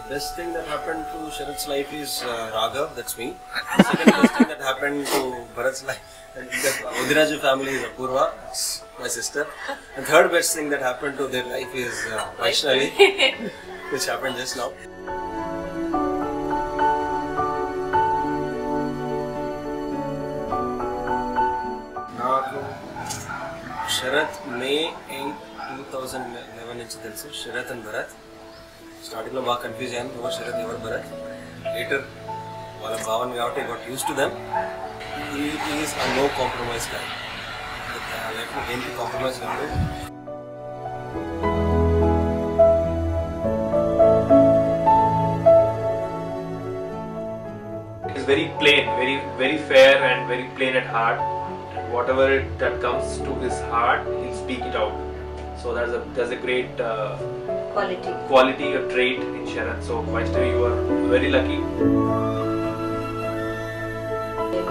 best thing that happened to Sharat's life is Raghav, that's me. The second best thing that happened to Bharat's life, and the Udiraju family is Apurva, my sister. And third best thing that happened to their life is Vaishnavi, which happened just now. నాకు శరత్ మే 8, 2011 నుంచి తెలుసు. Sarath and Bharat స్టార్టింగ్లో బాగా confuse అయ్యాను, ఎవరు శరత్ ఎవరు Bharat. Later వాళ్ళ భావన కాబట్టి got used to them. Is a no compromise guy. లైఫ్లో దేనికి కాంప్రమైజ్ కాదు. It's very plain, very fair and very plain at heart. Whatever that comes to his heart, he'll speak it out. So there's a great quality or trait in Sharath. So Vaishnavi, you are very lucky.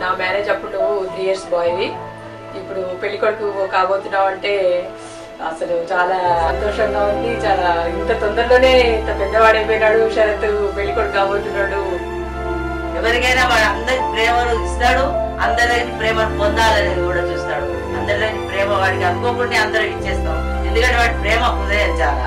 నా marriage అప్పుడు 3 years బాయ్వి, ఇప్పుడు పెళ్లి కొడుకు కాబోతున్నావు అంటే అసలు చాలా సంతోషంగా ఉంది. చాలా ఇంత తొందరలోనే ఇంత పెద్దవాడైపోయినాడు శరత్, పెళ్లి కొడుకు కాబోతున్నాడు. ఎవరికైనా వాడు అందరికి ప్రేమను ఇస్తాడు, అందరి దగ్గర ప్రేమను పొందాలని కూడా చూస్తాడు. అందరి దగ్గర ప్రేమ వాడికి అనుకోకుండా అందరం ఇచ్చేస్తాం, ఎందుకంటే వాడి ప్రేమ హృదయం చాలా.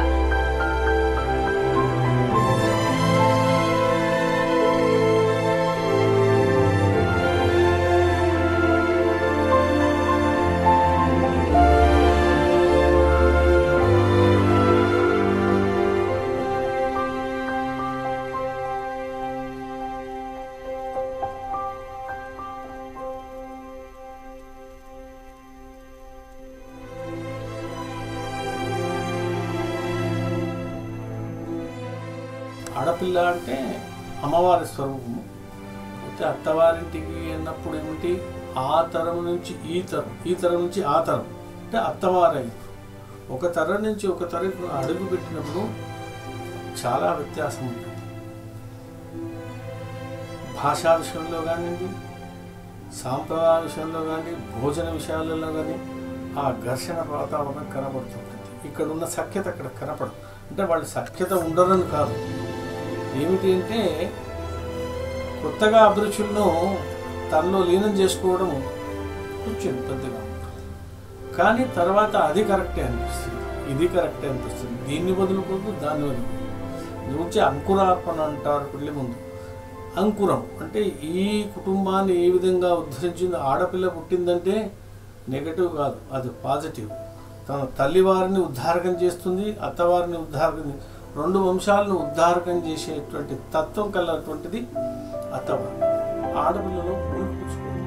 ఆడపిల్ల అంటే అమ్మవారి స్వరూపము. అయితే అత్తవారింటికి అన్నప్పుడు ఏమిటి, ఆ తరం నుంచి ఈ తరం, ఈ తరం నుంచి ఆ తరం అంటే అత్తవారైంది. ఒక తరం నుంచి ఒక తరం అడుగు పెట్టినప్పుడు చాలా వ్యత్యాసం ఉంటుంది. భాషా విషయంలో కానివ్వండి, సాంప్రదాయ విషయంలో కానీ, భోజన విషయాలలో కానీ ఆ ఘర్షణ వాతావరణం కనబడుతుంటుంది. ఇక్కడ ఉన్న సఖ్యత అక్కడ కనపడదు. అంటే వాళ్ళు సఖ్యత ఉండరని కాదు, ఏమిటి అంటే కొత్తగా అభిరుచులను తనలో లీనం చేసుకోవడం కొంచెం పెద్దగా ఉంటుంది. కానీ తర్వాత అది కరెక్టే అనిపిస్తుంది, ఇది కరెక్టే అనిపిస్తుంది, దీన్ని వదులుకోదు, దాన్ని వదులుకోదు. నుంచి అంకురార్పణ అంటారు పెళ్లి ముందు. అంకురం అంటే ఈ కుటుంబాన్ని ఏ విధంగా ఉద్ధరించిందో. ఆడపిల్ల పుట్టిందంటే నెగటివ్ కాదు, అది పాజిటివ్. తన తల్లివారిని ఉద్ధారకం చేస్తుంది, అత్తవారిని ఉద్ధారకం, 2 వంశాలను ఉద్ధారకం చేసేటువంటి తత్వం కలటువంటిది అత్తవారు. ఆడపిల్లలో పుచ్చుకోండి.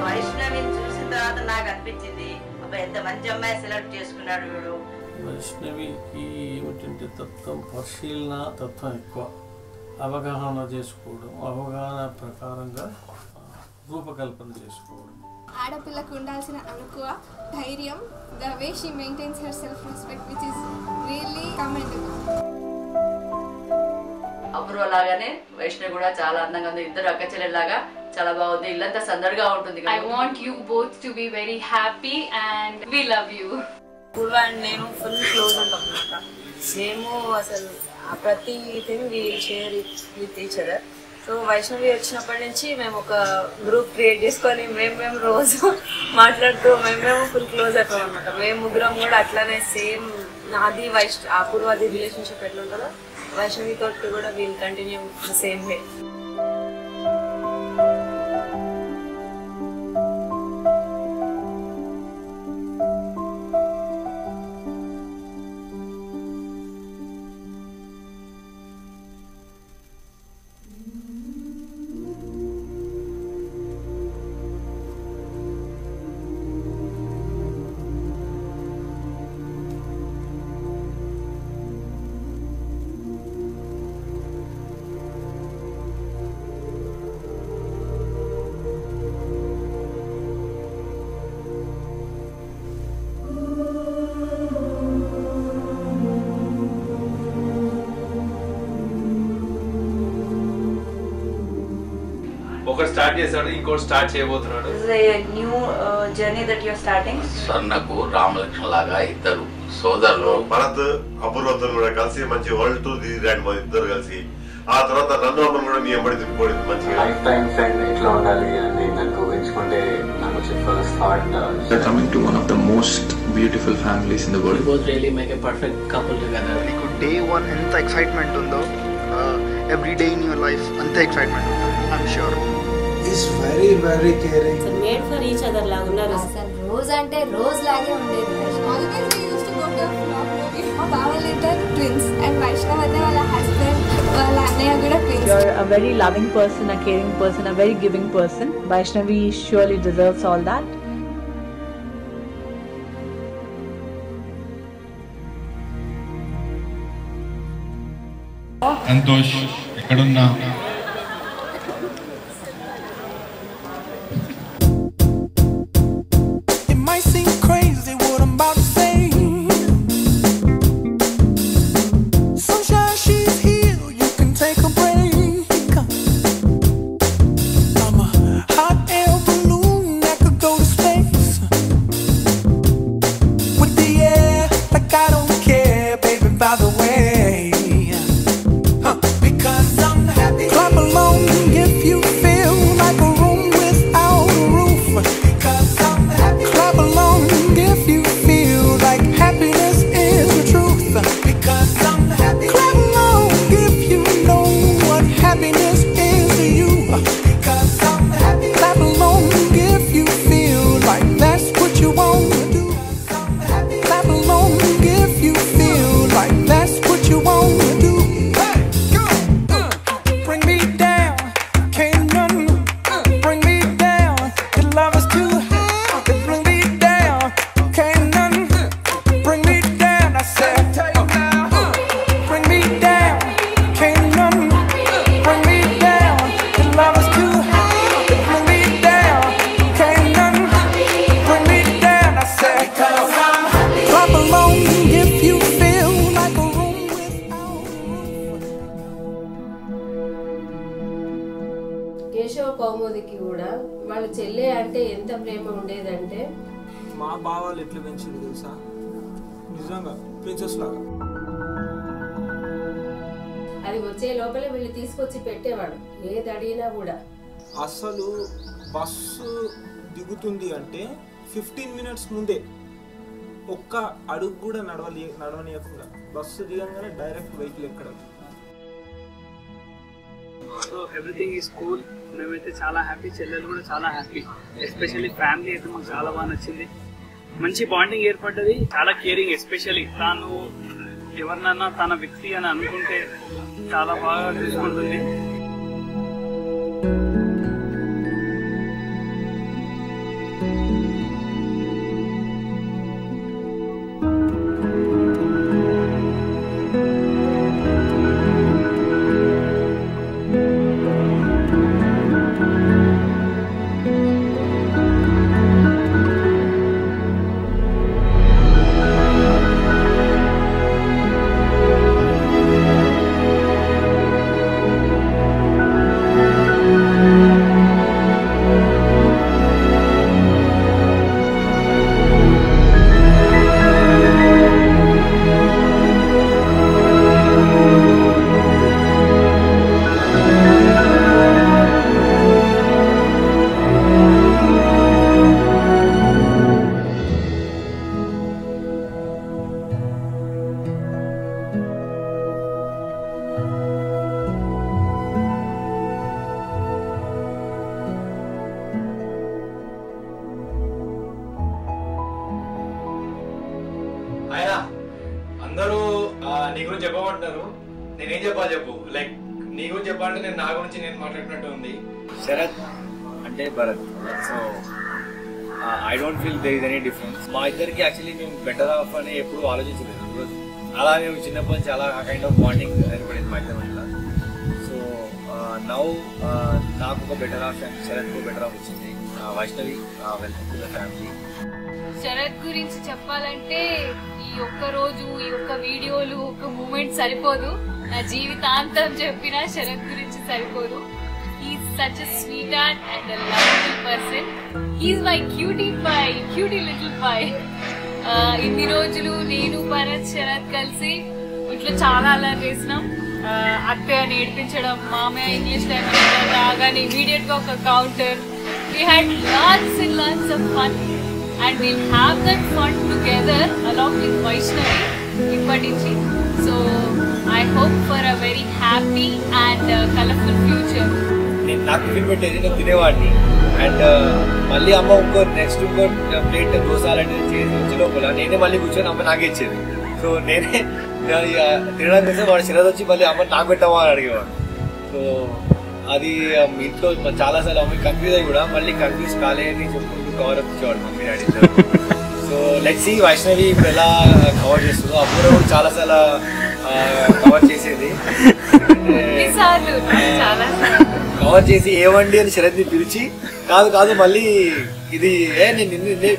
వైష్ణవిని చూసిన తర్వాత నాకు అనిపించింది, ఎంత మంచి అమ్మాయి సెలెక్ట్ చేసుకున్నాడు వీడు. వైష్ణవికి ఏమిటంటే తత్వం పరిశీలన తత్వం ఎక్కువ, అవగాహన చేసుకోవడం, అవగాహన ప్రకారంగా రూపకల్పన చేసుకోవడం. ఆడపిల్లకు ఉండాల్సిన అనుకువ, ధైర్యం, the way she maintains her self respect which is really commendable. Apoorva లాగానే వైష్ణవి కూడా చాలా అందంగా ఉంది. ఇద్దరు అక్క చెల్లెల్లాగా చాలా బాగుంది. ఇల్లంతా సందడిగా ఉంటుంది. I want you both to be very happy and we love you. Apoorva and నేను ఫుల్ క్లోజ్ ఉంటాం అన్నమాట. మేము అసలు ప్రతిథింగ్ we share with each other. So Vaishnavi వచ్చినప్పటి నుంచి మేము ఒక గ్రూప్ క్రియేట్ చేసుకొని మేము రోజు మాట్లాడుతూ మేము ఫుల్ క్లోజ్ అయిపోయాం అనమాట. మేము ముగ్గురం కూడా అట్లానే సేమ్ నాది అపూర్వది రిలేషన్షిప్ ఎట్లా ఉంటుందో వైష్ణవి తోటి కూడా we'll continue the same way. ఒకటి స్టార్ట్ చేశాడు, ఇంకోటి స్టార్ట్ చేయబోతున్నాడు. New journey that you are starting. స్వర్ణకు రామలక్ష్మణ లాగా ఇద్దరు సోదరులు భరత్ అపూర్వతో కూడా కలిసి మంచి వరల్డ్ టూర్ తీరాడు ఇద్దరు కలిసి. ఆ తర్వాత నన్ను అమ్మను కూడా నీ ఎంబడి తిప్పుకోవడం మంచిగా లైఫ్ టైం ఫ్రెండ్ ఎట్లా ఉండాలి అని నన్ను ఊహించుకుంటే నాకు వచ్చే first thought coming to one of the most beautiful families in the world. We both really make a perfect couple together. Like day one ఎంత excitement ఉందో every day in your life అంత excitement ఉంటుంది. I'm sure. Is very very caring. So made for each other లాగా ఉన్నారు. అసలు రోజు అంటే రోజు లాగే ఉండేది. Always we used to go to vlog movie. మా బావలిద్దరు twins and వైష్ణవ్ అనే వాళ్ళ husband వాళ్ళ అన్నయ్య కూడా twins. You are a very loving person, a caring person, a very giving person. Vaishnavi surely deserves all that. Santosh ఎక్కడున్నా కేశవ కౌముదికి కూడా వాళ్ళ చెల్లె అంటే ఎంత ప్రేమ ఉండేదంటే మా బావాలు ఎట్లా పెంచింది తెలుసా, నిజంగా ప్రిన్సెస్ లాగా. అది వచ్చే లోపలే వీళ్ళు తీసుకొచ్చి పెట్టేవాడు ఏది అడిగినా కూడా. అసలు బస్సు దిగుతుంది అంటే 15 minutes ముందే ఒక్క అడుగు కూడా నడవనీయకుండా బస్సు దిగంగానే డైరెక్ట్ వెహికల్ ఎక్కడం. So everything is cool. మేమైతే చాలా హ్యాపీ, చెల్లెలు కూడా చాలా హ్యాపీ. ఎస్పెషల్లీ ఫ్యామిలీ అయితే మాకు చాలా బాగా నచ్చింది. మంచి బాండింగ్ ఏర్పడ్డది, చాలా కేరింగ్. ఎస్పెషల్లీ తాను ఎవరినన్నా తన వ్యక్తి అని అనుకుంటే చాలా బాగా చూసుకుంటుంది. అందరూ నీ గురించి చెప్పమంటున్నారు, నేనేం చెప్పాలి చెప్పు? లైక్ నీ గురించి చెప్పాలంటే నేను నా గురించి నేను మాట్లాడినట్టు ఉంది. శరత్ అంటే Bharath. So I don't feel there is any difference. మా ఇద్దరికి యాక్చువల్లీ మేము బెటర్ ఆఫ్ అని ఎప్పుడు ఆలోచించలేదు. అలా మేము చిన్నప్పటి నుంచి అలా కైండ్ ఆఫ్ బాండింగ్ ఏర్పడింది మా ఇద్దరి వల్ల. సో నౌ నాకు ఒక బెటర్ ఆఫ్ అండ్ శరత్కు బెటర్ ఆఫ్ వచ్చింది. Vaishnavi welcome to the family. Sharath గురించి చెప్పాలంటే ఈ ఒక్క రోజు, ఈ ఒక్క వీడియోలు, ఒక మూమెంట్ సరిపోదు. నా జీవితాంతం చెప్పినా శరత్ గురించి సరిపోదు. ఈ such a sweetheart and a lovable person. He's my cutie little pie. ఇన్ని రోజులు నేను భరత్ శరత్ కలిసి ఇంట్లో చాలా అల్లరి చేసినాం. అత్తయ్య నేర్పించడం, మామయ్య ఇంగ్లీష్ టైం రాగానే ఇమీడియట్ గా ఒక counter. We had lots and lots of fun and we'll have that fun together along with Vaishnavi ippatichi. So I hope for a very happy and colorful future. నేను నాకు tiffin పెట్టేది, నేను తినేవాడిని. And మళ్ళీ అమ్మ ఇంకో ప్లేట్ దోశ అలాంటివి చేసి వచ్చే లోపల నేనే మళ్ళీ కూర్చొని అమ్మ నాకే ఇచ్చేది. సో నేనే తినడానికి చేస్తే వాడు శరత్ వచ్చి మళ్ళీ అమ్మ నాకు పెట్టావా అని అడిగేవాడు. సో అది ఇంట్లో చాలాసార్లు అమ్మ కన్ఫ్యూజ్ అయ్యి కూడా మళ్ళీ కన్ఫ్యూజ్ కాలేదని చెప్పుకుంటూ కవర్ అప్ ఇచ్చేవాడు mummy daddy. So let's see Vaishnavi ఇప్పుడు ఎలా కవర్ చేస్తుందో. అప్పుడు కూడా చాలాసార్లు కవర్ చేసేది, కవర్ చేసి ఏవండి అని శరత్ని పిలిచి కాదు మళ్ళీ ఇది నేను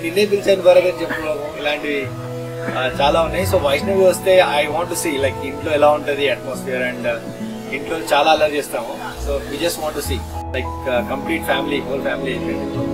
నిన్నే పిలిచాను భరత్ అని చెప్పుకోవడం, ఇలాంటివి చాలా ఉన్నాయి. సో వైష్ణవి వస్తే I want to see like ఇంట్లో ఎలా ఉంటుంది అట్మాస్ఫియర్, అండ్ ఇంట్లో చాలా అల్లరి చేస్తాము. So we just want to see like complete family, whole family అయిపోయింది.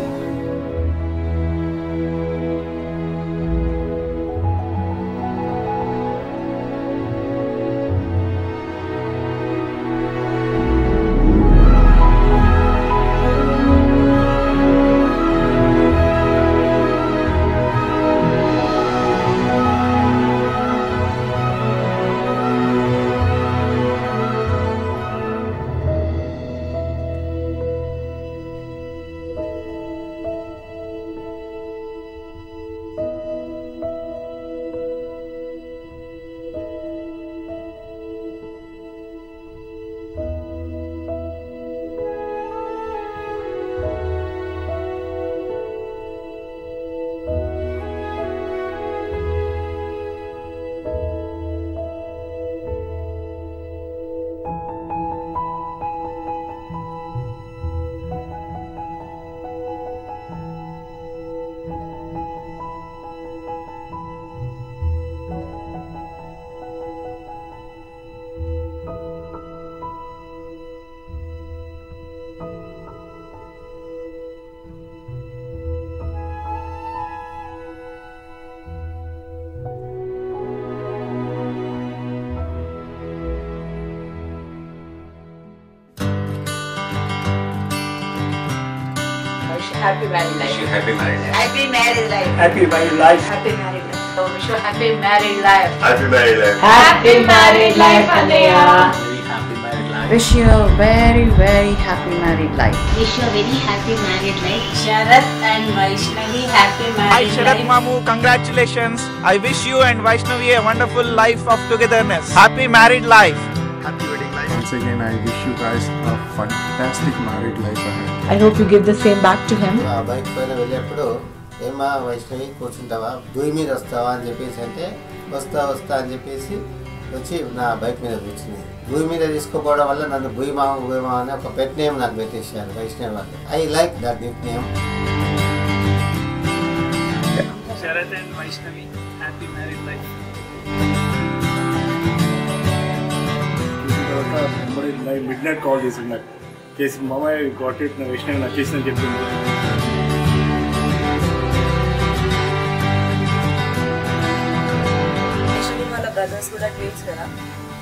Happy married life. Wish you happy married life. Happy married life. Happy married life. Happy married life. So wish you happy married life. Happy married life. Happy married life, Anaya. Very happy married life. Wish you a very, very happy married life. Wish you a very happy married life. Sharath and Vaishnavi, happy married Hi life. Sharath Mamu, congratulations. I wish you and Vaishnavi a wonderful life of togetherness. Happy married life. Happy wedding life. Once again, I wish you guys a fantastic married life ahead. I hope you give the same back to him. Bike పైన వెళ్ళేప్పుడు ఏమా వైష్ణవి కూర్చుంటావా, భూమి మీద వస్తావా అని చెప్పేసి అంటే వస్తా అని చెప్పేసి వచ్చి నా బైక్ మీద కూర్చుంది. భూమి మీద తీసుకోపోవడం వల్ల నన్ను భూమిమామ అని ఒక పెట్ నేమ్ నాకు పెట్టేసారు వైష్ణవి వాళ్ళు. I like that Nick name. Sharath and Vaishnavi, happy married life. Mid night call చేసింది నాకు, చేసి మామయ్య గాట్ ఇట్ నా వైష్ణవి నచ్చేసిందని చెప్పింది. వాళ్ళ బ్రదర్స్ కూడా ట్విన్స్ కదా,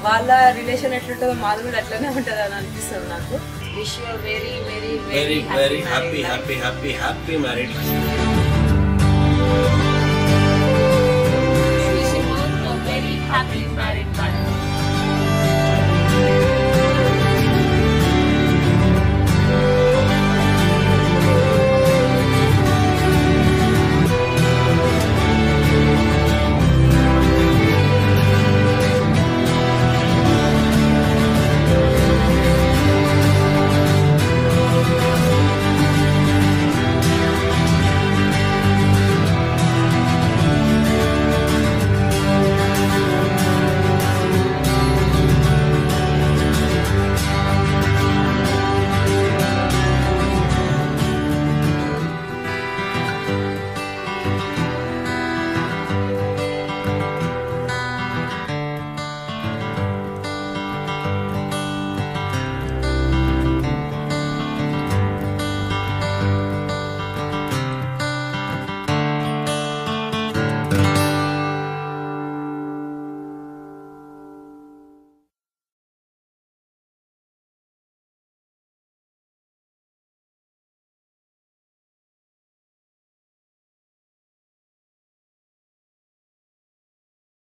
వాళ్ళ రిలేషన్ ఎట్లుంటుందో మాది కూడా అట్లనే ఉంటుంది అని అనిపిస్తుంది నాకు. Wish you very very very very happy happy happy happy married life. Wish you both a very happy